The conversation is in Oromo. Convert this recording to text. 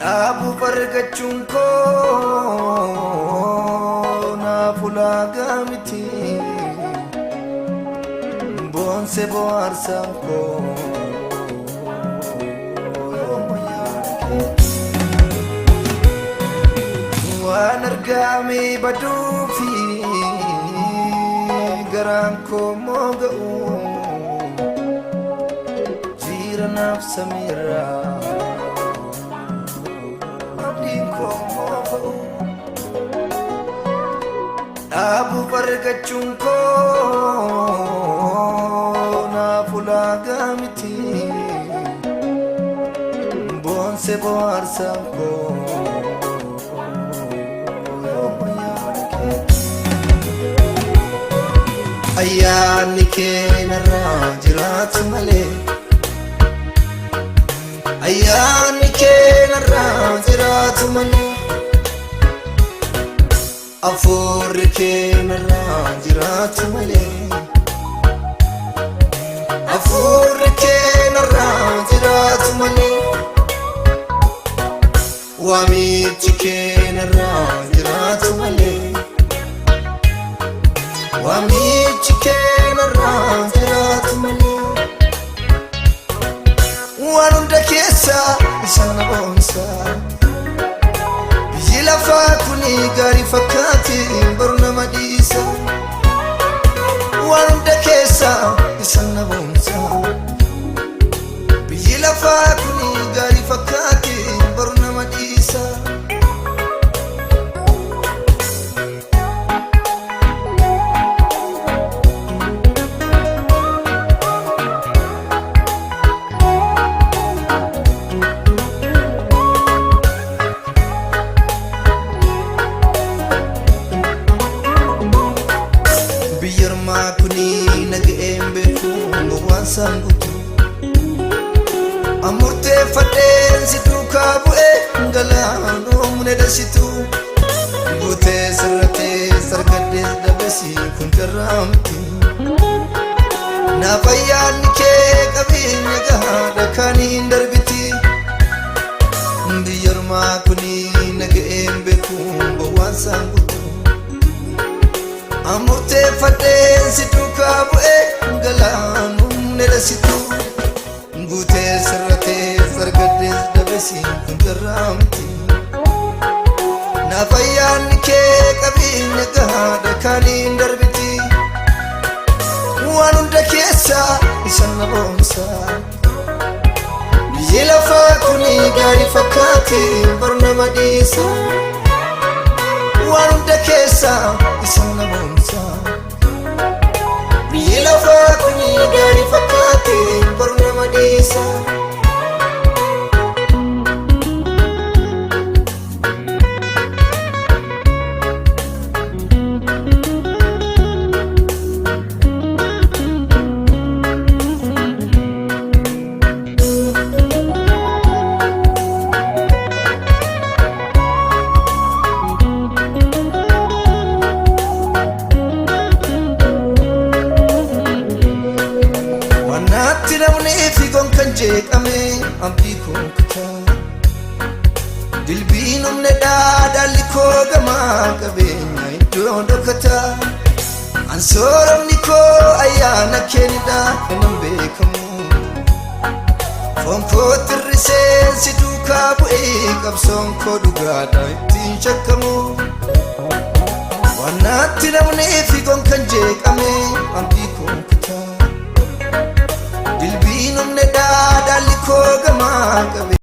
Abu fargachuun koo naaf ulaagaa miti boonse bohaarsaan koo waan argaame baduufi garaan koo mooga'u jiira naaf samiirraa Abu fargachuun koo naaf ulaagaa miti boonse bohaarsaan koo ayyaanni kee narraa jiraatu malee ayyaanni kee narraa jiraatu malee Afurri kee narraa jiraatu malee Afurri kee narraa jiraatu malee Waamichi kee narraa jiraatu malee Waamichi kee narraa jiraatu malee Waan hunda keessaa isa na boonsa Lafaa kuni gaarii fakkaate baru nama dhiisa waan hunda keessaa isa na boonsa biyyi lafaa kuni gaarii fakkaate baru nama dhiisa sangutu amurte fadeen si duukaa bu'ee galaanoo mune dasitu guutee sirratee sargaddees dabesi kun jarraamti naaf ayyaanni kee qabeenya gahaadha kaaniin darbiti biyyarmaa kunii naga'een beekuun gowwaan sangutu amurte fadeen si duukaa bu'ee galaanoo Nedasitu guutee sirratee sargaddees dabesi kun jarraamti naaf ayyaanni kee qabeenya gahaadha kaaniin darbiti waan hunda keessaa isa na boonsa biyyi lafaa kuni gaarii fakkaate baru nama dhiisa waan hunda keessaa isa na boonsa biyyi lafaa kuni gaarii fakkaate baru nama dhiisa jeeqame abdii koo kutaa dilbiin humne dhaadhalli koo gamaa qabeenya iddoo dhokkataa ansooramni koo ayyaana keenidha kanan beekamu foon koo tirriseen si duukaa bu'ee qabsoon koo dhugaadha ittiin shakkamu wannaatti namnee fiigoon kan jeeqame abdii koo kutaa dilbiin humne dhaadhalli koo gamaa qabe